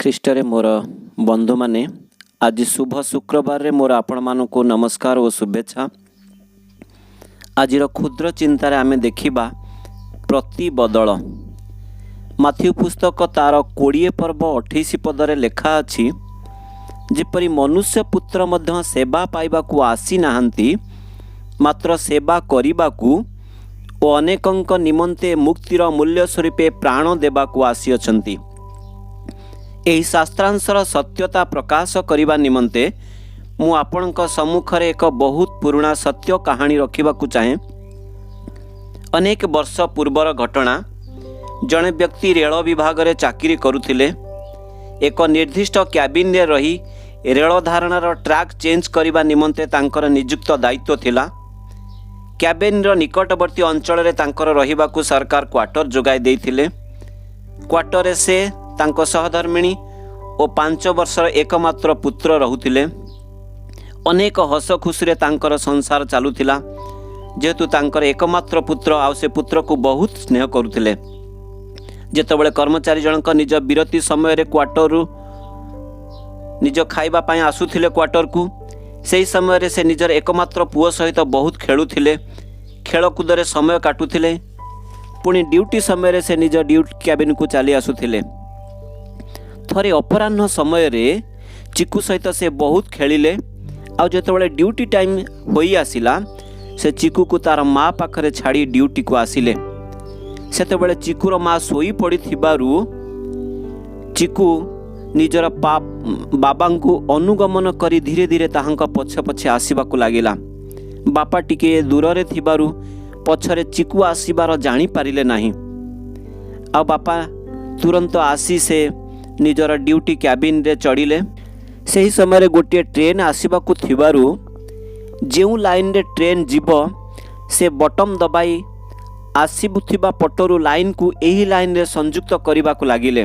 ଖ୍ରୀଷ୍ଟରେ मोर बंधु माने आज शुभ शुक्रबार मोर आपण मानकु नमस्कार और शुभेच्छा। आज क्षुद्र चिंतार आमे देखिबा प्रतिबदल। माथ्यू पुस्तक तार 20 पर्व 28 पदरे लेखा अछि, जेपरि मनुष्य पुत्र मध्य सेवा पाइबाकू आसी नाहंती, मात्र सेवा करिबाकू ओ अनेकंक निमंते मुक्तिर मूल्य स्वरूपे प्राण देबाकू आसी अछंती। एही शास्त्रांशर सत्यता प्रकाश करिबा निमंते मु आपणक सम्मुखरे एक बहुत पुराना सत्य कहानी रखिबाकू चाहे। अनेक वर्ष पूर्वर घटना। जड़े व्यक्ति रेल विभाग रे चाकरी करुथिले। एक निर्दिष्ट क्याबिन रे रही रेल धारणार ट्रैक चेंज करिबा निमंते तांकर नियुक्त दायित्व थिला। क्याबिन रो निकटवर्ती अंचल रे तांकर रहिबाकू सरकार क्वार्टर जोगाई देइथिले। क्वार्टर रे से तांको सहधर्मिणी और 5 वर्षर एकमात्र पुत्र रहुथिले। अनेक हस खुशी तांकर संसार चलुथिला, जेहेतु तांकर एकमात्र पुत्र आ से पुत्र को बहुत स्नेह करुथिले। जेतेबेले कर्मचारी जनक निज विरति समय रे क्वार्टर रु निज खाइबा पई आसुथिले क्वार्टर को, सेही समय रे से निजर एकमात्र पुओ सहित बहुत खेलुथिले, खेलकूद रे समय काटुथिले। पुणी ड्यूटी समय रे से निज ड्यूटी कैबिन को चली आसुथिले। थरे अपराह्न समय रे चिकू सहित से बहुत खेलिले। आ जेतेबेले ड्यूटी टाइम होई आसिला, से चिकू को तार माँ पाखरे छाड़ी ड्यूटी को आसिले। सेतेबेले चिकूर माँ सोई पड़ी थिबारु चिकू निजर बाबा को अनुगमन करी धीरे धीरे ताहांक पछे पछे आसीबाकू लागिला। बापा टिके दूर रे थिबारु पछरे चिकू आसीबार जानी पारिले नाही। आ बापा तुरंत आसी से निजर ड्यूटी कैबिन रे चढ़िले। सही समय गोटे ट्रेन आसीबाकू थिबारु जेउ लाइन रे ट्रेन जीवो से बटम दबाई आसीबुथिबा पटरु लाइन को एही लाइन रे संयुक्त करिबाकू लागिले।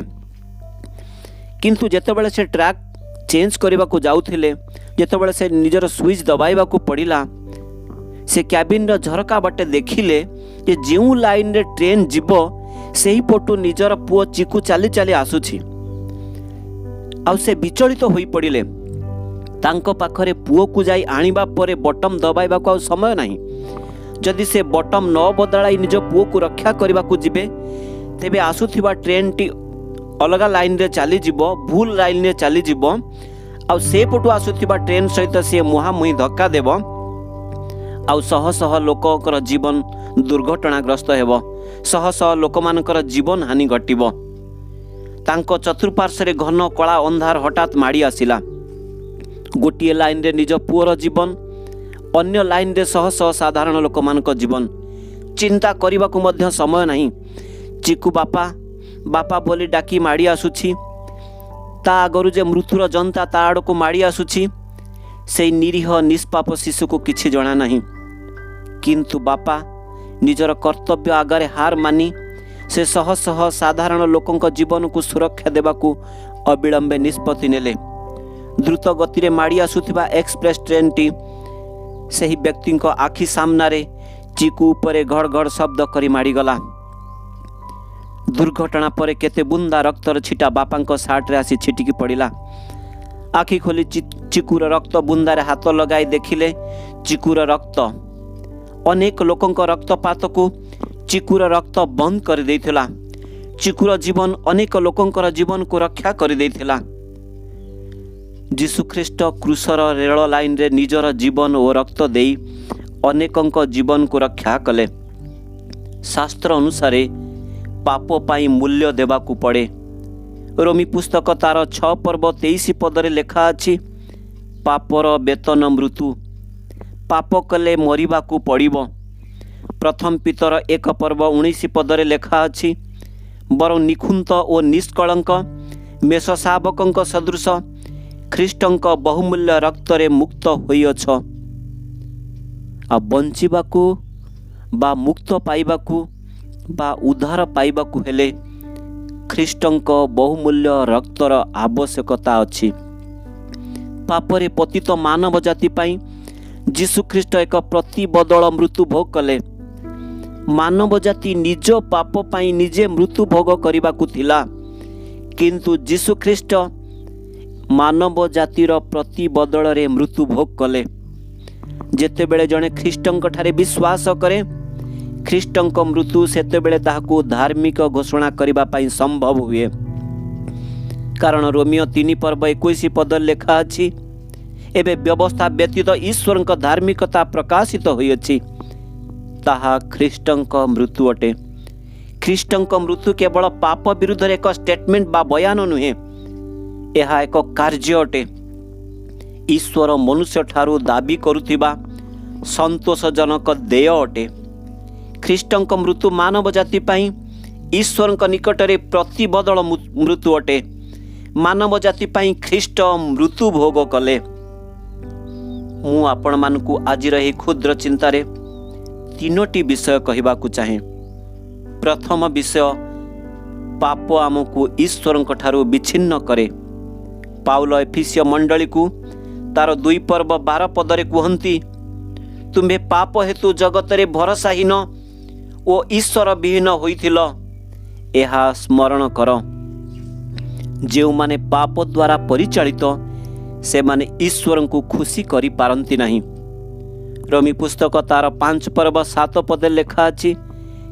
किंतु जेतेबेले से ट्रैक चेंज करिबाकू जाउथिले, जेतेबेले से निजर स्विच दबाइबाकू पड़िला, से कैबिन रो झरका बाटे देखिले जे जेउ लाइन रे ट्रेन जीवो सेही पटु निजर पुओ चिकू चाली चाली आसुछि। आउ से विचलित होई पड़िले। तांको पाखरे पुओ को जाई आनिबा परे बटम दबाइबा को समय नाही। जदि से बटम न बदलाई निज पुओ को रक्षा करबा को जिबे, तेबे आसुथिबा ट्रेन टी अलगा लाइन रे चली जीवो, भूल लाइन रे चली जीवो। आउ से पटु आसुथिबा ट्रेन सहित से मुहामुही धक्का देबो। आउ शह शह लोककर जीवन दुर्घटनाग्रस्त हेबो। शह शह लोकमानकर जीवन हानि घटिबो। तांको चतुर्पार्श्व घन कला अंधार हठात माड़ी आसिला। गोटे लाइन रे निज पुओर जीवन, अन्य लाइन रे शह शह साधारण लोक मानक जीवन। चिंता करने को मध्य समय नहीं। चिकू बापा बापा बोली डाकी माड़ी आसुछि। ता आगरु जे मृत्युर जनता ता आड़ को माड़ी आसुछि। से निरीह निष्पाप शिशु को किछि जणा नहीं। किंतु बापा निजर कर्तव्य आगरे हार मानी से शह शह साधारण लोकंक जीवन को सुरक्षा देबाकू अविलंबे निष्पत्ति नेले। द्रुत गति रे माड़ी आसुथिबा एक्सप्रेस ट्रेन टी सही व्यक्ति को आखि सामने चिकू उपरे घड़ घड़ शब्द करी माड़ी गला। दुर्घटना परे केते बुंदा रक्तर छिटा बापांक सार्ट रे आसी छिटिकी पड़िला। आखि खोली चिकूर रक्त बुंदारे हाथ लगाई देखिले चिकूर रक्त अनेक लोकंक रक्तपात को चिकूर रक्त बंद कर देइथिला। चिकूर जीवन अनेक लोकंकर जीवन को रक्षा कर देइथिला। जीशु ख्रीष्ट क्रूसर रेल लाइन रे निजर जीवन और रक्त देई अनेकंक जीवन को रक्षा कले। शास्त्र अनुसारे पाप पाई मूल्य देबाकू पड़े। रोमी पुस्तक तार 6 पर्व 23 पदरे लेखा अछि, पापर वेतन मृत्यु, पाप कले मरिबाकू पड़िबो। प्रथम पितर 1 पर्व 19 पदरे लेखा अछि, बरं निखुंत और निष्कलंक मेष शावकंक सदृश ख्रीष्टंक बहुमूल्य रक्तरे मुक्त होइअछ। आ बंचिबाकू बा मुक्त पाइबाकू बा उद्धार पाइबाकू हेले ख्रीष्टंक बहुमूल्य रक्तर आवश्यकता अछि। पापरे पतित मानव जाति पाई जीशु ख्रीष्ट एक प्रतिबदल मृत्यु भोग कले। मानव जाति निज पाप पाई निजे मृत्यु भोग करने को थिला, किंतु जीशु ख्रीष्ट मानव जातिर प्रति बदल मृत्यु भोग कले। जेतेबेले जड़े ख्रीष्टंक ठारे विश्वास करे, ख्रीष्टंक मृत्यु सेतेबेले ताहाकु धार्मिक घोषणा करिबा पई संभव हुए। कारण रोमियो 3 पर्व 21 पद लेखा अछि, एबे व्यवस्था व्यतीत ईश्वर धार्मिकता प्रकाशित होइछि, ताहा ख्रीष्टंक मृत्यु अटे। ख्रीष्टंक मृत्यु केवल पाप विरुद्ध एक स्टेटमेंट बा बयान नुहे, यह एक कार्य अटे। ईश्वर मनुष्य ठारू दाबी करुथिबा संतोषजनक देय अटे। ख्रीष्टंक मृत्यु मानव जाति पई ईश्वर निकटरे प्रतिबदल मृत्यु अटे। मानव जाति पई ख्रीष्ट मृत्यु भोग कले। मु आपण मानकु आज रही क्षुद्र चिंतारे 3टी विषय कहबाकू चाहे। प्रथम विषय, पाप आमको ईश्वर ठारू विच्छिन्न करे। पाउल एफिसियो मंडली को तार 2 पर्व 12 पदरे कहती, तुम्हें पाप हेतु जगतरे भरसाहीन ओ ईश्वर विहीन होइथिल, एहा स्मरण कर। जो माने पाप द्वारा परिचालित से माने ईश्वर को खुशी करि पारंती नहीं। रोमी पुस्तक तार 5 पर्व 7 पदे लेखा अछि,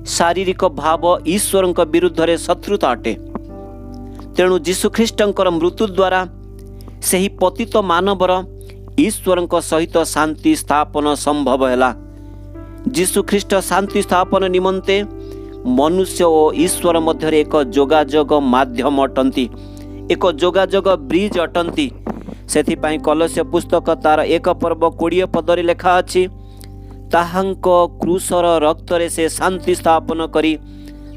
शारीरिक भाव ईश्वर विरुद्ध रे शत्रुता अटे। तेणु जीशु ख्रीष्टंकर मृत्यु द्वारा सही पतित मानवर ईश्वर सहित शांति स्थापन संभव है। जीशु ख्रीष्ट शांति स्थापन निमंते मनुष्य और ईश्वर मध्य एक जोगाजोग माध्यम अटंती, एक जोगाजोग ब्रिज अटंती। सेथिपाई कलस्य पुस्तक तार 1 पर्व 20 पदरे लेखा अछि, ताहांक क्रूसर रक्तरे से शांति स्थापन करी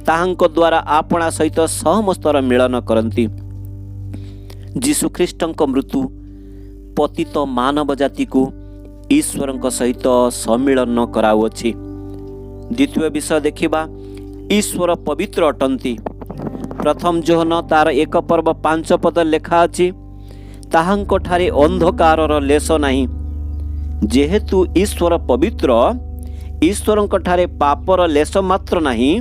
ताहांक द्वारा आपणा सहित समस्तर मिलन करंती। जीशु ख्रीष्टंक मृत्यु पतित मानव जाति को ईश्वर सहित सम्मिलन कराउछि। द्वितीय विषय देखिबा, ईश्वर पवित्र अटंती। प्रथम जोहन तार 1 पर्व 5 पद लेखा अछि, ताहांक ठारे अंधकारर लेश नाही। जेहेतु ईश्वर पवित्र, ईश्वर ठारे पापर लेश मात्र नाही,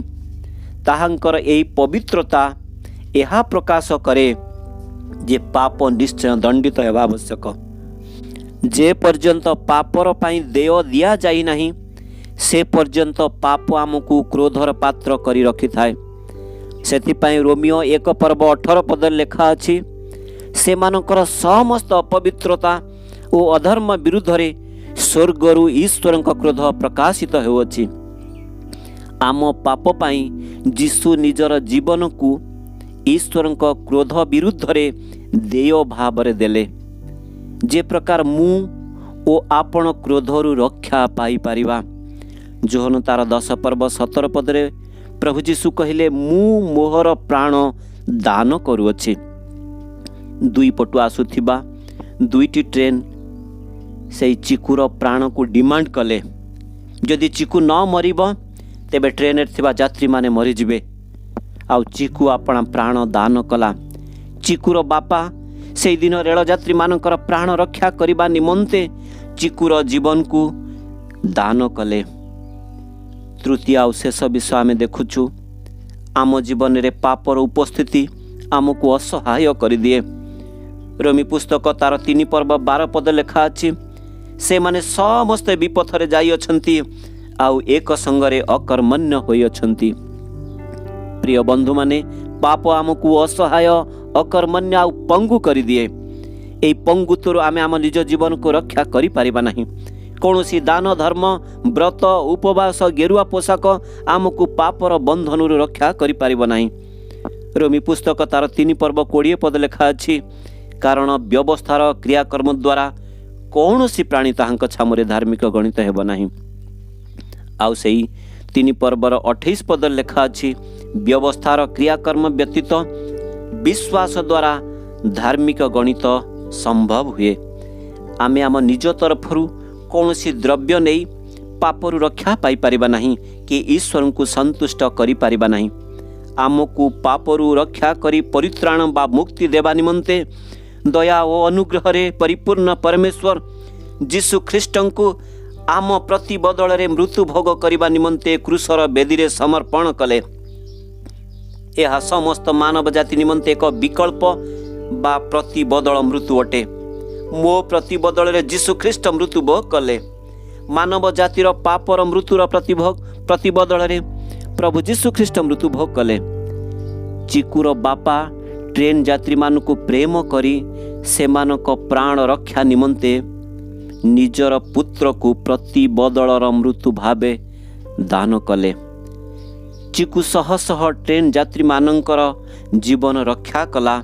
ताहांकर एही पवित्रता एहा प्रकाश करे जे पाप निश्चय दंडित हेबा आवश्यक। जे पर्यंत पापर पाई देय दिया जाई नाही, से पर्यंत पाप आमको क्रोधर पात्र करी रखि थाए। सेथिपाई रोमियो 1 पर्व 18 पद लेखा अछि, सेमानकर समस्त अपवित्रता और अधर्म विरुद्ध रे स्वर्गरु ईश्वर क्रोध प्रकाशित हेउछि। आम पाप पाई जीशु निजर जीवन को ईश्वर क्रोध विरुद्ध रे देय भाव रे देले। जे प्रकार मु ओ आपण क्रोधरु रक्षा पाई परिबा। जोहन तार 10 पर्व 17 पदरे प्रभु जीशु कहिले, मु मोहर प्राण दान करूअछि। 2 पटु आसुथिबा 2टी ट्रेन से चिकुर प्राण को डिमांड कले। जदि चिकु न मरिब तेबे ट्रेन थिबा यात्री माने मरी जिबे। आउ चिकु अपना प्राण दान कला। चिकुर बापा से दिन रेल यात्री मानकर प्राण रक्षा करने निमंते चिकुर जीवन को दान कले। तृतीय आउ शेष विषय आम देखुचु, आम जीवन रे पापर उपस्थिति आमको असहाय कर दिए। रोमी पुस्तक तार 3 पर्व 12 पद लेखा अछि, से माने समस्त विपथरे जाई अछंती आउ एक संगरे अकर्मण्य होई अछंती। प्रिय बंधु माने, पाप आमको असहाय अकर्मण्य आउ पंगु कर दिए। एई पंगुत्वरु आमे आम निज जीवन को रक्षा करि परिबा नाही। कौनसी दान धर्म व्रत उपवास गेरुआ पोशाक आमको पापर बंधन रक्षा करि परिबा नाही। रोमी पुस्तक तार 3 पर्व 20 पद लेखा अछि, कारण व्यवस्थार क्रियाकर्म द्वारा कौनसी प्राणी ताहांक छामुरे धार्मिक गणित हेब नाही। आउ सेई 3 पर्वर 28 पद लेखा अछि, व्यवस्थार क्रियाकर्म व्यतीत विश्वास द्वारा धार्मिक गणित संभव हुए। आमे आम निज तरफरु कौनसी द्रव्य नहीं पापरु रक्षा पाई परिबा नहीं कि ईश्वर को संतुष्ट करि परिबा नहीं। आमको पापरु रक्षा करी परित्राण बा मुक्ति देवा निमंते दया और अनुग्रह रे परिपूर्ण परमेश्वर जीशु ख्रीष्ट को आम प्रति बदल रे मृत्यु भोग करने निमंते क्रूसर बेदी रे समर्पण कले। यह समस्त मानव जाति निमंते एक विकल्प बा प्रतिबदल मृत्यु अटे। मो प्रतिबदल रे जीशु ख्रीष्ट मृत्यु भोग कले। मानव जातिर पापर मृत्युर प्रतिबदल रे प्रभु जीशु ख्रीष्ट मृत्यु भोग कले। चिकुर बापा ट्रेन यात्री मानक प्रेम करी सेमानक प्राण रक्षा निमंते निजर पुत्र को प्रतिबदलर मृत्यु भावे दान कले। चिकु शह शह ट्रेन यात्री मानकर जीवन रक्षा कला।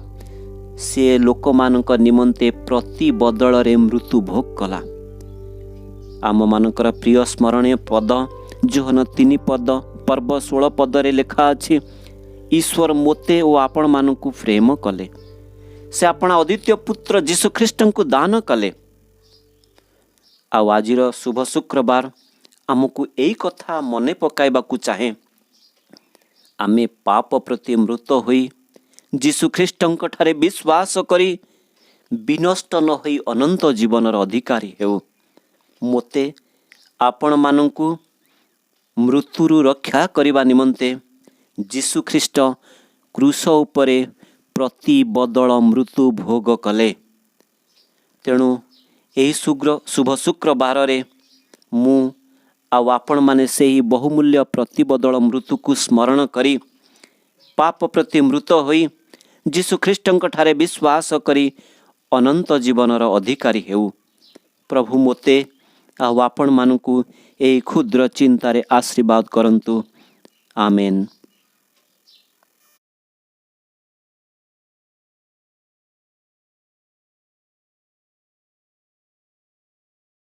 से लोक मानक निमंते प्रतिबदल रे मृत्यु भोग कला। आम मानकर प्रिय स्मरणीय पद जोहन 3 पद पर्व 16 पदरे लेखा अछि, ईश्वर मोते ओ आपण मानकु प्रेम कले। से आपणा अद्वितीय पुत्र जीशु ख्रीष्ट को दान कले। आजिर शुभ शुक्रवार आमको यही कथा मने पकाइबाकू चाहे। आमे पाप प्रति मृत होई जीशु ख्रीष्टंक ठारे विश्वास करी विनष्ट न होई अनंत जीवनर अधिकारी हेउ। मोते आपण मानकु मृत्युरु रक्षा करिबा निमंते जीशु ख्रीष्ट क्रूस उपरे प्रतिबदल मृत्यु भोग कले। तेणु यही शुभ शुक्रवार रे मु आपण माने से ही बहुमूल्य प्रतिबदल मृत्यु को स्मरण करी पाप प्रति मृत होई जीशु ख्रीष्टंक ठारे विश्वास करी अनंत जीवनर अधिकारी हेउ। प्रभु मोते आपण मानकु एही क्षुद्र चिंतारे आशीर्वाद करंतु। आमेन।